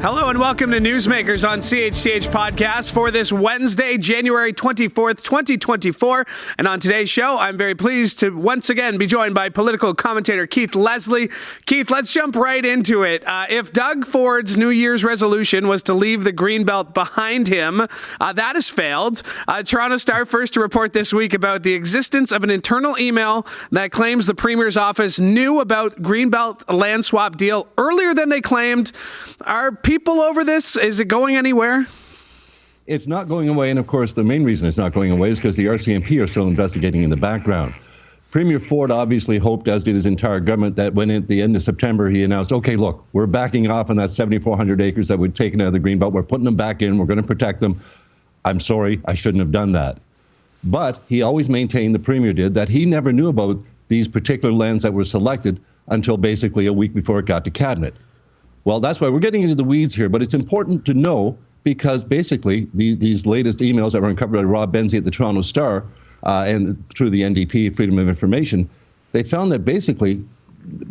Hello and welcome to Newsmakers on CHCH Podcast for this Wednesday, January 24th, 2024. And on today's show, I'm very pleased to once again be joined by political commentator Keith Leslie. Keith, let's jump right into it. If Doug Ford's New Year's resolution was to leave the Greenbelt behind him, that has failed. Toronto Star first to report this week about the existence of an internal email that claims the Premier's office knew about Greenbelt land swap deal earlier than they claimed. Are people over this? Is it going anywhere? It's not going away, and of course the main reason it's not going away is because the RCMP are still investigating in the background. Premier Ford obviously hoped, as did his entire government, that when at the end of September he announced, okay, look, we're backing off on that 7,400 acres that we'd taken out of the Greenbelt. We're putting them back in. We're going to protect them. I'm sorry, I shouldn't have done that. But he always maintained, the Premier did, that he never knew about these particular lands that were selected until basically a week before it got to Cabinet. Well, that's why we're getting into the weeds here, but it's important to know because basically these latest emails that were uncovered by Rob Benzie at the Toronto Star and through the NDP, Freedom of Information, they found that basically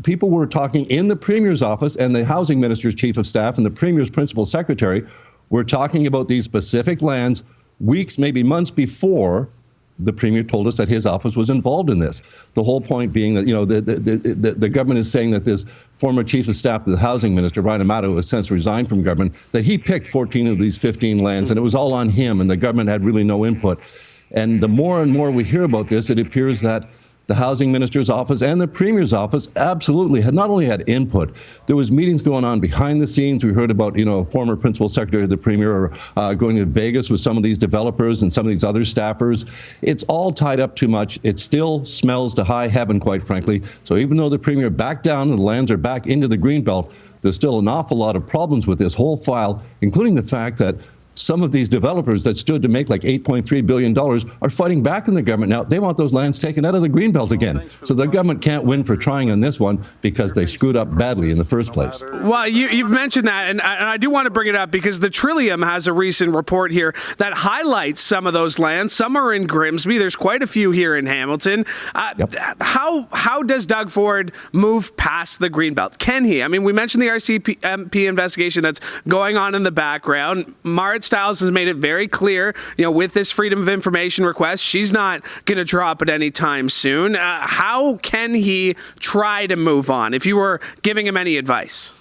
people were talking in the Premier's office and the Housing Minister's Chief of Staff and the Premier's Principal Secretary were talking about these specific lands weeks, maybe months before the Premier told us that his office was involved in this. The whole point being that, the government is saying that this former Chief of Staff to the Housing Minister, Brian Amato, who has since resigned from government, that he picked 14 of these 15 lands, and it was all on him, and the government had really no input. And the more and more we hear about this, it appears that the Housing Minister's office and the Premier's office absolutely had not only had input, there was meetings going on behind the scenes. We heard about, former Principal Secretary of the Premier going to Vegas with some of these developers and some of these other staffers. It's all tied up too much. It still smells to high heaven, quite frankly. So even though the Premier backed down and the lands are back into the Greenbelt, there's still an awful lot of problems with this whole file, including the fact that some of these developers that stood to make like $8.3 billion are fighting back in the government now. They want those lands taken out of the Greenbelt again. So the government can't win for trying on this one because they screwed up badly in the first place. Well, you've mentioned that, and I do want to bring it up because the Trillium has a recent report here that highlights some of those lands. Some are in Grimsby. There's quite a few here in Hamilton. Yep. How does Doug Ford move past the Greenbelt? Can he? I mean, we mentioned the RCMP investigation that's going on in the background. Marit Stiles has made it very clear, with this Freedom of Information request, she's not going to drop it anytime soon. How can he try to move on if you were giving him any advice?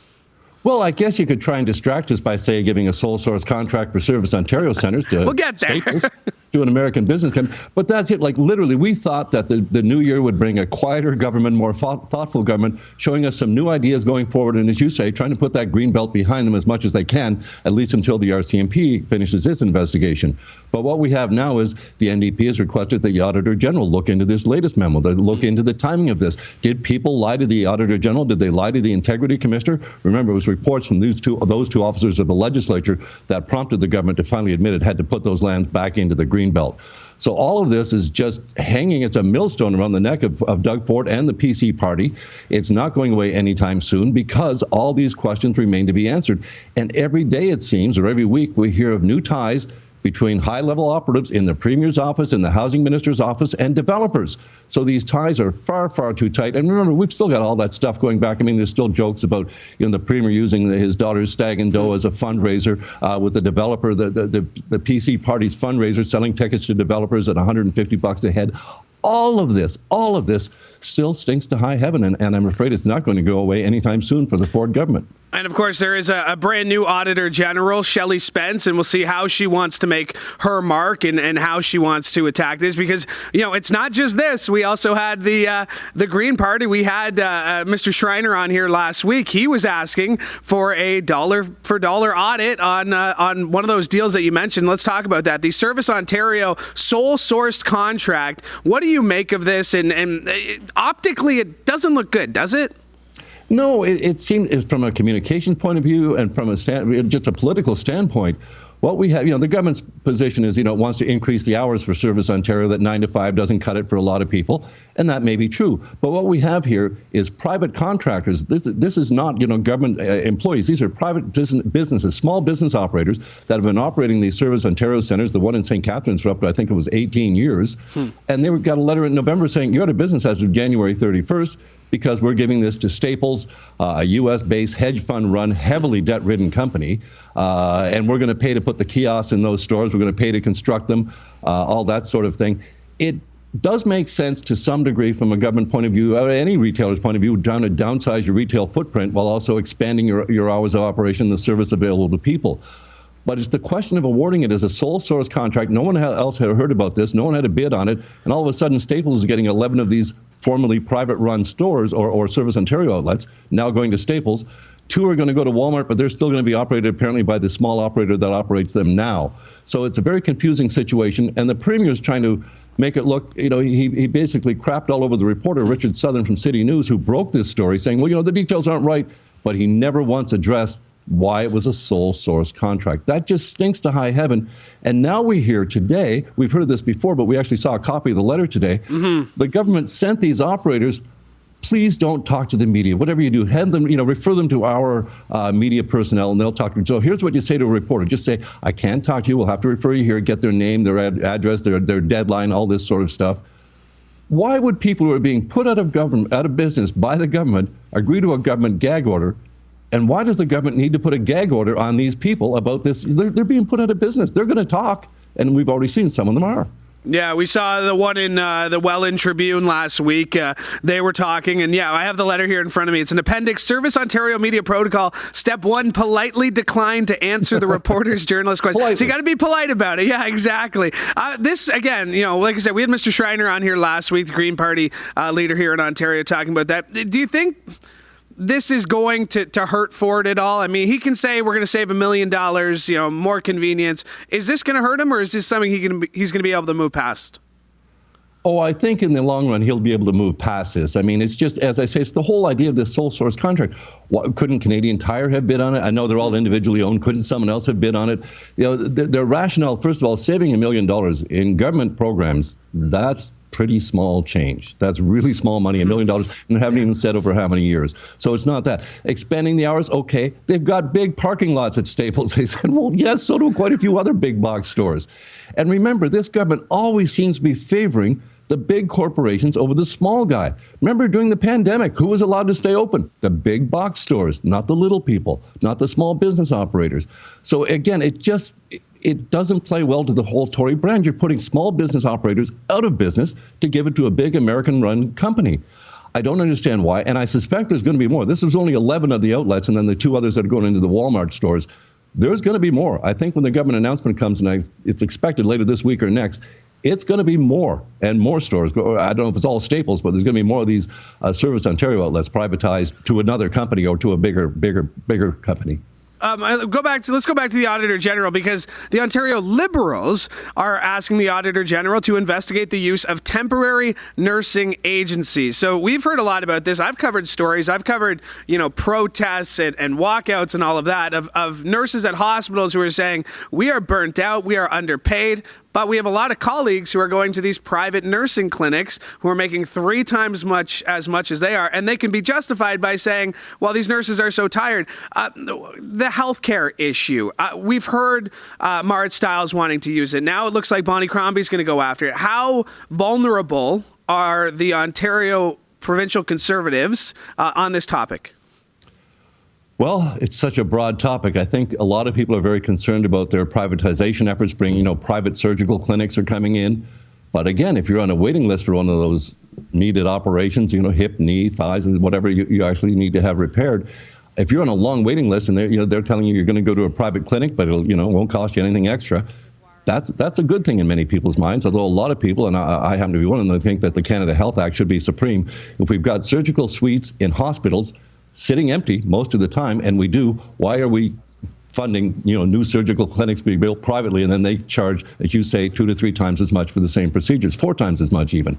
Well, I guess you could try and distract us by, say, giving a sole source contract for Service Ontario centers to we'll get there. Staples, to an American business company. But that's it. Like, literally, we thought that the new year would bring a quieter government, more thoughtful government, showing us some new ideas going forward. And as you say, trying to put that Greenbelt behind them as much as they can, at least until the RCMP finishes its investigation. But what we have now is the NDP has requested that the Auditor General look into this latest memo, to look into the timing of this. Did people lie to the Auditor General? Did they lie to the Integrity Commissioner? Remember, it was reports from those two officers of the legislature that prompted the government to finally admit it had to put those lands back into the Greenbelt. So all of this is just hanging. It's a millstone around the neck of Doug Ford and the PC party. It's not going away anytime soon because all these questions remain to be answered. And every day, it seems, or every week, we hear of new ties between high-level operatives in the Premier's office, in the Housing Minister's office, and developers. So these ties are far, far too tight. And remember, we've still got all that stuff going back. I mean, there's still jokes about, the Premier using his daughter's Stag and Doe as a fundraiser with the developer, the PC party's fundraiser, selling tickets to developers at $150 a head. All of this still stinks to high heaven, and I'm afraid it's not going to go away anytime soon for the Ford government. And of course, there is a brand new Auditor General, Shelley Spence, and we'll see how she wants to make her mark and how she wants to attack this because, it's not just this. We also had the Green Party. We had Mr. Schreiner on here last week. He was asking for a dollar-for-dollar audit on one of those deals that you mentioned. Let's talk about that. The Service Ontario sole-sourced contract. What do you make of this? And optically, it doesn't look good, does it? No, it seemed from a communication point of view and from just a political standpoint, What we have, the government's position is, it wants to increase the hours for Service Ontario, that 9 to 5 doesn't cut it for a lot of people, and that may be true. But what we have here is private contractors. This is not, government employees. These are private businesses, small business operators that have been operating these Service Ontario centers. The one in St. Catharines for up to, I think it was 18 years. And they got a letter in November saying, you're out of business as of January 31st. Because we're giving this to Staples, a U.S.-based hedge fund-run, heavily debt-ridden company, and we're going to pay to put the kiosks in those stores. We're going to pay to construct them, all that sort of thing. It does make sense to some degree from a government point of view, or any retailer's point of view, to downsize your retail footprint while also expanding your hours of operation, the service available to people. But it's the question of awarding it as a sole source contract. No one else had heard about this. No one had a bid on it. And all of a sudden, Staples is getting 11 of these formerly private-run stores or Service Ontario outlets, now going to Staples. 2 are going to go to Walmart, but they're still going to be operated apparently by the small operator that operates them now. So it's a very confusing situation. And the Premier is trying to make it look, he basically crapped all over the reporter, Richard Southern from City News, who broke this story, saying, well, the details aren't right. But he never once addressed why it was a sole source contract. That just stinks to high heaven. And now we hear today, we've heard this before, but we actually saw a copy of the letter today. The government sent these operators, please don't talk to the media. Whatever you do, hand them, refer them to our media personnel, and they'll talk to them. So here's what you say to a reporter. Just say, I can't talk to you. We'll have to refer you here, get their name, their address, their deadline, all this sort of stuff. Why would people who are being put out of business by the government agree to a government gag order? And why does the government need to put a gag order on these people about this? They're being put out of business. They're going to talk, and we've already seen some of them are. Yeah, we saw the one in the Welland Tribune last week. They were talking, and I have the letter here in front of me. It's an appendix, Service Ontario Media Protocol. Step 1, politely decline to answer the reporter's journalist question. Politely. So you got to be polite about it. Yeah, exactly. This, again, like I said, we had Mr. Schreiner on here last week, the Green Party leader here in Ontario, talking about that. Do you think this is going to hurt Ford at all? I mean, he can say we're going to save $1 million, more convenience. Is this going to hurt him, or is this something he's going to be able to move past? Oh, I think in the long run, he'll be able to move past this. I mean, it's just, as I say, it's the whole idea of this sole source contract. Couldn't Canadian Tire have bid on it? I know they're all individually owned. Couldn't someone else have bid on it? Their rationale, first of all, saving $1 million in government programs, that's pretty small change. That's really small money, $1 million, and they haven't even said over how many years. So it's not that. Expanding the hours, okay. They've got big parking lots at Staples. They said, well, yes, so do quite a few other big box stores. And remember, this government always seems to be favoring the big corporations over the small guy. Remember, during the pandemic, who was allowed to stay open? The big box stores, not the little people, not the small business operators. So again, it doesn't play well to the whole Tory brand. You're putting small business operators out of business to give it to a big American-run company. I don't understand why, and I suspect there's going to be more. This was only 11 of the outlets, and then the 2 others that are going into the Walmart stores. There's going to be more. I think when the government announcement comes, and it's expected later this week or next, it's going to be more and more stores. I don't know if it's all Staples, but there's going to be more of these Service Ontario outlets privatized to another company or to a bigger company. Let's go back to the Auditor General, because the Ontario Liberals are asking the Auditor General to investigate the use of temporary nursing agencies. So we've heard a lot about this. I've covered stories. I've covered, protests and walkouts and all of that of nurses at hospitals who are saying, we are burnt out, we are underpaid. But we have a lot of colleagues who are going to these private nursing clinics who are making 3 times as much as they are. And they can be justified by saying, well, these nurses are so tired. The healthcare issue. We've heard Marit Stiles wanting to use it. Now it looks like Bonnie Crombie is going to go after it. How vulnerable are the Ontario provincial Conservatives on this topic? Well, it's such a broad topic. I think a lot of people are very concerned about their privatization efforts. Private surgical clinics are coming in. But again, if you're on a waiting list for one of those needed operations, hip, knee, thighs, and whatever you actually need to have repaired, if you're on a long waiting list and they're telling you you're going to go to a private clinic, but it won't cost you anything extra, that's a good thing in many people's minds. Although a lot of people, and I happen to be one of them, think that the Canada Health Act should be supreme. If we've got surgical suites in hospitals sitting empty most of the time, and we do, why are we funding new surgical clinics being built privately, and then they charge, as you say, 2 to 3 times as much for the same procedures, 4 times as much even?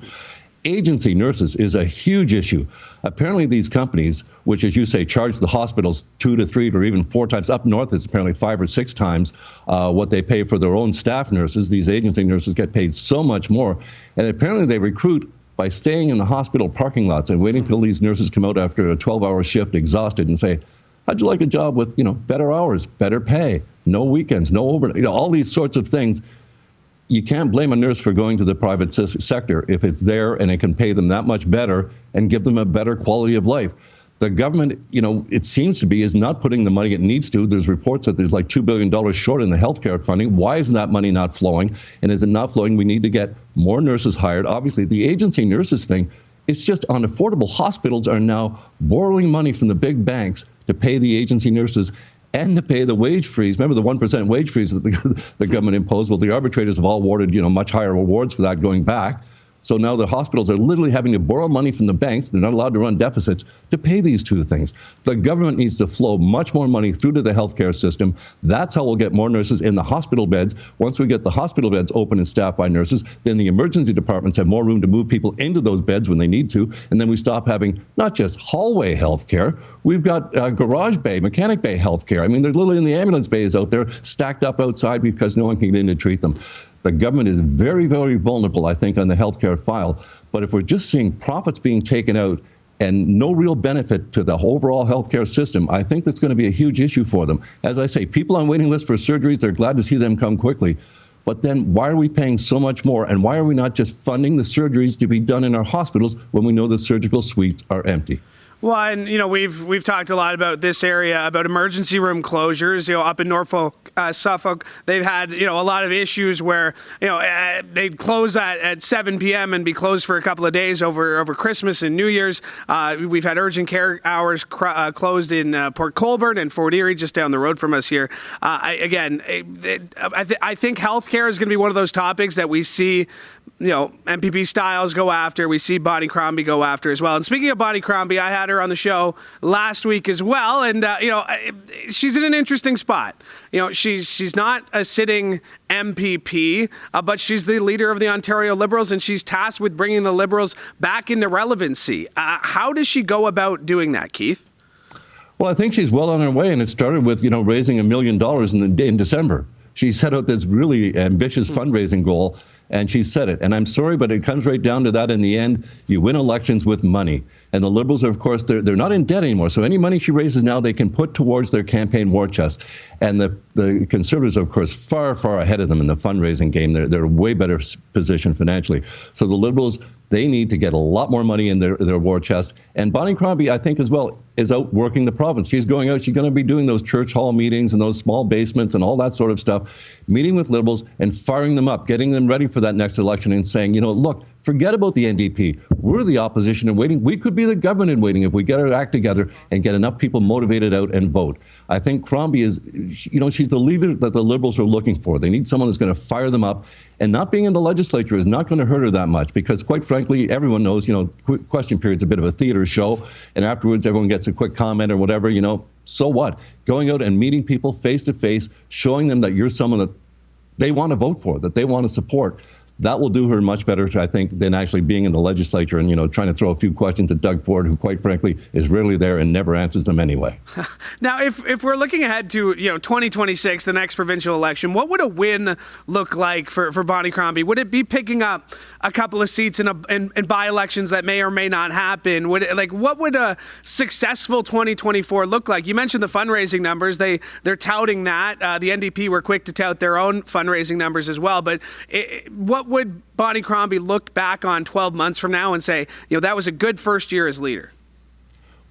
agency nurses is a huge issue. Apparently these companies, which as you say, charge the hospitals 2 to 3 or even 4 times, up north it's apparently 5 or 6 times what they pay for their own staff nurses. These agency nurses get paid so much more. And apparently they recruit by staying in the hospital parking lots and waiting till these nurses come out after a 12-hour shift exhausted and say, how'd you like a job with, better hours, better pay, no weekends, no overnight, all these sorts of things. You can't blame a nurse for going to the private sector if it's there and it can pay them that much better and give them a better quality of life. The government, it seems to be, is not putting the money it needs to. There's reports that there's like $2 billion short in the healthcare funding. Why is that money not flowing? And is it not flowing? We need to get more nurses hired. Obviously, the agency nurses thing, it's just unaffordable. Hospitals are now borrowing money from the big banks to pay the agency nurses and to pay the wage freeze. Remember the 1% wage freeze that the government imposed? Well, the arbitrators have all awarded, much higher awards for that going back. So now the hospitals are literally having to borrow money from the banks. They're not allowed to run deficits to pay these two things. The government needs to flow much more money through to the healthcare system. That's how we'll get more nurses in the hospital beds. Once we get the hospital beds open and staffed by nurses, then the emergency departments have more room to move people into those beds when they need to. And then we stop having not just hallway healthcare. We've got garage bay, mechanic bay healthcare. I mean, they're literally in the ambulance bays out there stacked up outside because no one can get in to treat them. The government is very, very vulnerable, I think, on the healthcare file. But if we're just seeing profits being taken out and no real benefit to the overall healthcare system, I think that's going to be a huge issue for them. As I say, people on waiting lists for surgeries, they're glad to see them come quickly. But then why are we paying so much more? And why are we not just funding the surgeries to be done in our hospitals when we know the surgical suites are empty? Well, and we've talked a lot about this area, about emergency room closures. Up in Norfolk, Suffolk, they've had a lot of issues where they'd close at 7 p.m. and be closed for a couple of days over Christmas and New Year's. We've had urgent care hours closed in Port Colborne and Fort Erie, just down the road from us here. I think healthcare is going to be one of those topics that we see MPP Styles go after. We see Bonnie Crombie go after as well. And speaking of Bonnie Crombie, I had her on the show last week as well. And, she's in an interesting spot. She's not a sitting MPP, but she's the leader of the Ontario Liberals, and she's tasked with bringing the Liberals back into relevancy. How does she go about doing that, Keith? Well, I think she's well on her way, and it started with, raising $1 million in December. She set out this really ambitious fundraising goal, and she said it. And I'm sorry, but it comes right down to that in the end. You win elections with money. And the Liberals are, of course, they're not in debt anymore. So any money she raises now, they can put towards their campaign war chest. And the Conservatives are, of course, far, far ahead of them in the fundraising game. They're way better positioned financially. So the Liberals, they need to get a lot more money in their war chest. And Bonnie Crombie, I think, as well, is out working the province. She's going out. She's going to be doing those church hall meetings and those small basements and all that sort of stuff, meeting with Liberals and firing them up, getting them ready for that next election and saying, look, forget about the NDP. We're the opposition in waiting. We could be the government in waiting if we get our act together and get enough people motivated out and vote. I think Crombie is, she's the leader that the Liberals are looking for. They need someone who's going to fire them up. And not being in the legislature is not going to hurt her that much because, quite frankly, everyone knows, question period's a bit of a theater show. And afterwards, everyone gets a quick comment or whatever, so what? Going out and meeting people face to face, showing them that you're someone that they want to vote for, that they want to support. That will do her much better, I think, than actually being in the legislature and, trying to throw a few questions at Doug Ford, who, quite frankly, is rarely there and never answers them anyway. Now, if we're looking ahead to, 2026, the next provincial election, what would a win look like for Bonnie Crombie? Would it be picking up a couple of seats in by-elections that may or may not happen? What would a successful 2024 look like? You mentioned the fundraising numbers. They're touting that. The NDP were quick to tout their own fundraising numbers as well. But what would Bonnie Crombie look back on 12 months from now and say, that was a good first year as leader?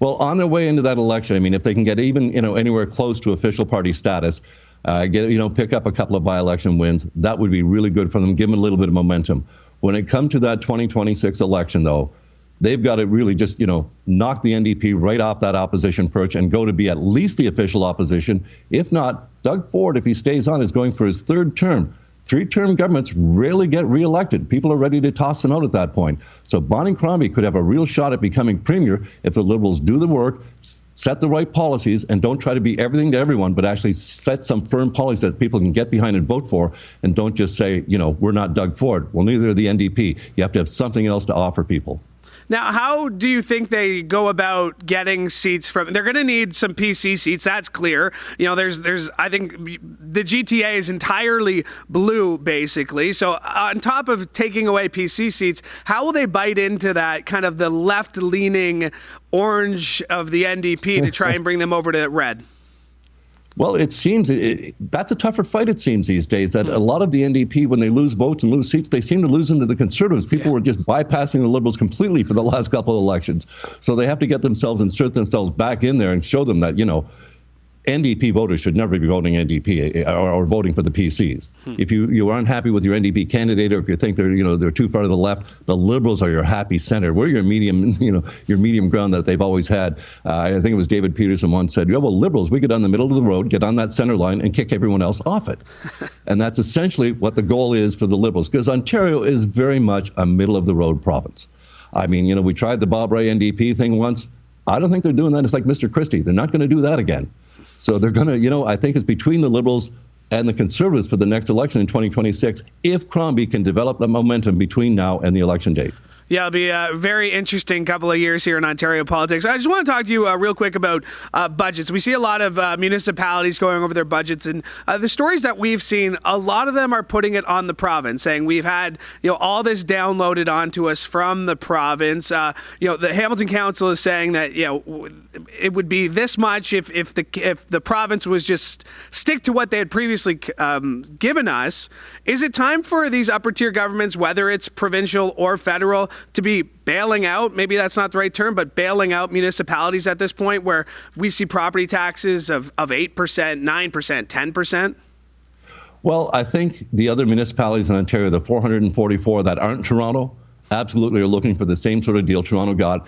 Well, on their way into that election, if they can get even, anywhere close to official party status, pick up a couple of by-election wins, that would be really good for them, give them a little bit of momentum. When it comes to that 2026 election, though, they've got to really just, knock the NDP right off that opposition perch and go to be at least the official opposition. If not, Doug Ford, if he stays on, is going for his third term. Three-term governments rarely get reelected. People are ready to toss them out at that point. So Bonnie Crombie could have a real shot at becoming premier if the Liberals do the work, set the right policies, and don't try to be everything to everyone, but actually set some firm policies that people can get behind and vote for, and don't just say, we're not Doug Ford. Well, neither are the NDP. You have to have something else to offer people. Now, how do you think they go about getting seats from? They're going to need some PC seats. That's clear. There's. I think the GTA is entirely blue, basically. So, on top of taking away PC seats, how will they bite into that kind of the left-leaning orange of the NDP to try and bring them over to red? Well, it seems that's a tougher fight, it seems, these days, that a lot of the NDP, when they lose votes and lose seats, they seem to lose them to the Conservatives. People were just bypassing the Liberals completely for the last couple of elections. So they have to get themselves, insert themselves back in there and show them that, NDP voters should never be voting NDP or voting for the PCs. If you are unhappy with your NDP candidate, or if you think they're too far to the left, the Liberals are your happy center. We're your medium, your medium ground that they've always had. I think it was David Peterson once said, well, Liberals, we get on the middle of the road, get on that center line, and kick everyone else off it. And that's essentially what the goal is for the Liberals, because Ontario is very much a middle of the road province. I mean, we tried the Bob Rae NDP thing once. I don't think they're doing that. It's like Mr. Christie. They're not going to do that again. So they're going to, I think it's between the Liberals and the Conservatives for the next election in 2026, if Crombie can develop the momentum between now and the election date. Yeah, it'll be a very interesting couple of years here in Ontario politics. I just want to talk to you real quick about budgets. We see a lot of municipalities going over their budgets, and the stories that we've seen, a lot of them are putting it on the province, saying we've had all this downloaded onto us from the province. The Hamilton Council is saying that it would be this much if the province was just stick to what they had previously given us. Is it time for these upper tier governments, whether it's provincial or federal, to be bailing out, maybe that's not the right term, but bailing out municipalities at this point where we see property taxes of 8%, 9%, 10%? Well, I think the other municipalities in Ontario, the 444 that aren't Toronto, absolutely are looking for the same sort of deal Toronto got.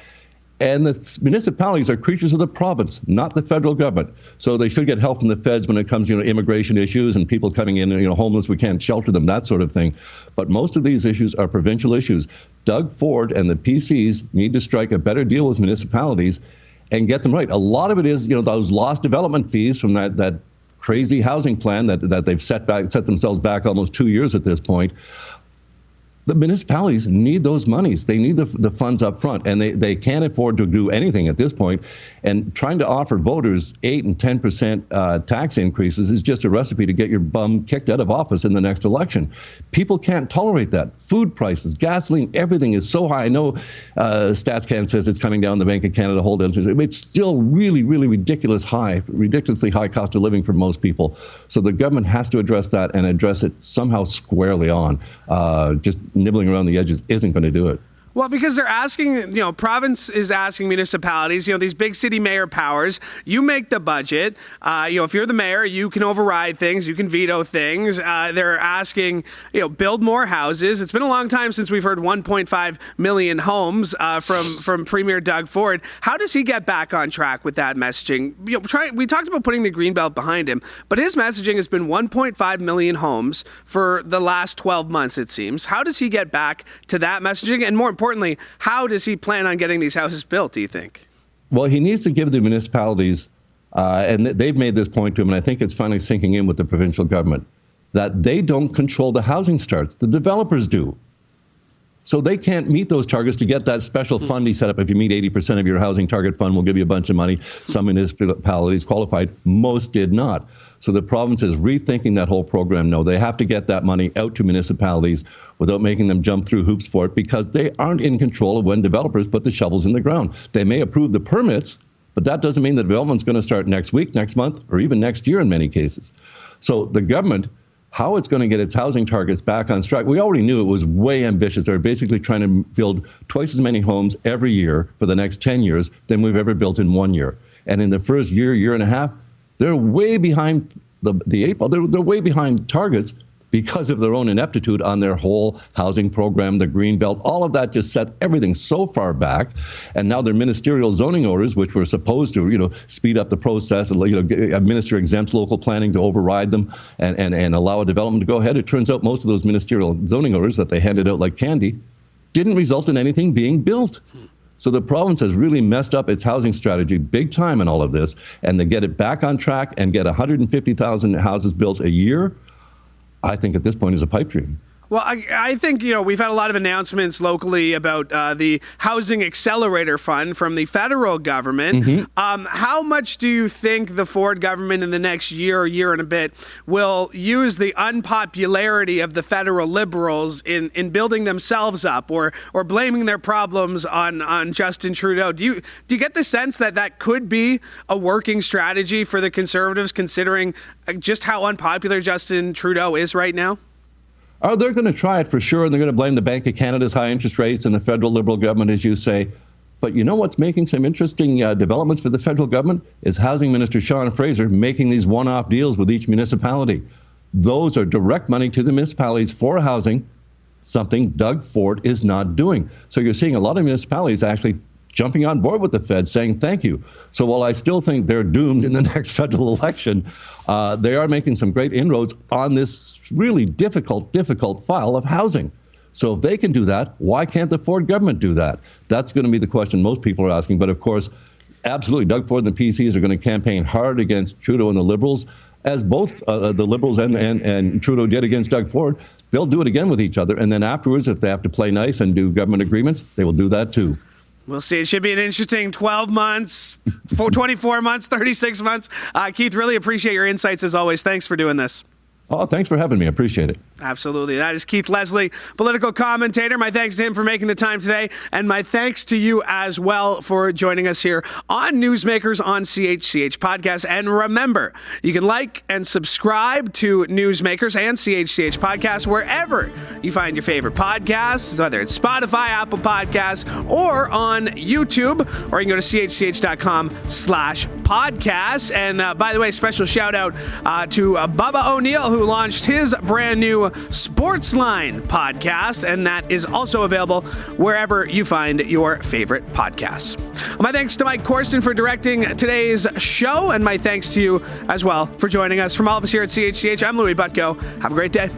And the municipalities are creatures of the province, not the federal government. So they should get help from the feds when it comes to immigration issues and people coming in, homeless, we can't shelter them, that sort of thing. But most of these issues are provincial issues. Doug Ford and the PCs need to strike a better deal with municipalities and get them right. A lot of it is, those lost development fees from that crazy housing plan that they've set themselves back almost 2 years at this point. The municipalities need those monies. They need the funds up front, and they can't afford to do anything at this point. And trying to offer voters 8 and 10% tax increases is just a recipe to get your bum kicked out of office in the next election. People can't tolerate that. Food prices, gasoline, everything is so high. I know StatsCan says it's coming down. The Bank of Canada hold it. It's still really, really ridiculously high cost of living for most people. So the government has to address that and address it somehow squarely on. Just nibbling around the edges isn't going to do it. Well, because they're asking, province is asking municipalities, these big city mayor powers, you make the budget. If you're the mayor, you can override things, you can veto things. They're asking, build more houses. It's been a long time since we've heard 1.5 million homes from Premier Doug Ford. How does he get back on track with that messaging? We talked about putting the Greenbelt behind him, but his messaging has been 1.5 million homes for the last 12 months, it seems. How does he get back to that messaging? And more importantly, how does he plan on getting these houses built, do you think? Well, he needs to give the municipalities, and they've made this point to him, and I think it's finally sinking in with the provincial government, that they don't control the housing starts. The developers do. So they can't meet those targets to get that special fund he set up. If you meet 80% of your housing target fund, we'll give you a bunch of money. Some municipalities qualified. Most did not. So the province is rethinking that whole program. No, they have to get that money out to municipalities without making them jump through hoops for it, because they aren't in control of when developers put the shovels in the ground. They may approve the permits, but that doesn't mean the development's going to start next week, next month, or even next year in many cases. So the government, how it's going to get its housing targets back on track, we already knew it was way ambitious. They're basically trying to build twice as many homes every year for the next 10 years than we've ever built in 1 year. And in the first year and a half, they're way behind the eight ball. They're way behind targets because of their own ineptitude on their whole housing program, the Greenbelt. All of that just set everything so far back. And now their ministerial zoning orders, which were supposed to, speed up the process and, administer exempt local planning to override them and allow a development to go ahead. It turns out most of those ministerial zoning orders that they handed out like candy didn't result in anything being built. So the province has really messed up its housing strategy big time in all of this. And to get it back on track and get 150,000 houses built a year, I think at this point is a pipe dream. Well, I think, we've had a lot of announcements locally about the Housing Accelerator Fund from the federal government. Mm-hmm. How much do you think the Ford government in the next year and a bit will use the unpopularity of the federal Liberals in building themselves up or blaming their problems on Justin Trudeau? Do you get the sense that could be a working strategy for the Conservatives, considering just how unpopular Justin Trudeau is right now? Oh, they're going to try it for sure, and they're going to blame the Bank of Canada's high interest rates and the federal Liberal government, as you say. But you know what's making some interesting developments for the federal government is Housing Minister Sean Fraser making these one-off deals with each municipality. Those are direct money to the municipalities for housing, something Doug Ford is not doing. So you're seeing a lot of municipalities actually jumping on board with the Fed, saying thank you. So while I still think they're doomed in the next federal election, they are making some great inroads on this really difficult file of housing. So if they can do that, why can't the Ford government do that? That's going to be the question most people are asking. But of course, absolutely, Doug Ford and the PCs are going to campaign hard against Trudeau and the Liberals, as both the Liberals and Trudeau did against Doug Ford. They'll do it again with each other. And then afterwards, if they have to play nice and do government agreements, they will do that too. We'll see. It should be an interesting 12 months, 24 months, 36 months. Keith, really appreciate your insights as always. Thanks for doing this. Oh, thanks for having me. I appreciate it. Absolutely. That is Keith Leslie, political commentator. My thanks to him for making the time today, and my thanks to you as well for joining us here on Newsmakers on CHCH Podcast. And remember, you can like and subscribe to Newsmakers and CHCH Podcast wherever you find your favorite podcasts, whether it's Spotify, Apple Podcasts, or on YouTube, or you can go to chch.com/podcast. And by the way, special shout out to Bubba O'Neill, who launched his brand new Sportsline podcast, and that is also available wherever you find your favorite podcasts. My thanks to Mike Corson for directing today's show, and my thanks to you as well for joining us. From all of us here at CHCH, I'm Louie Butko. Have a great day.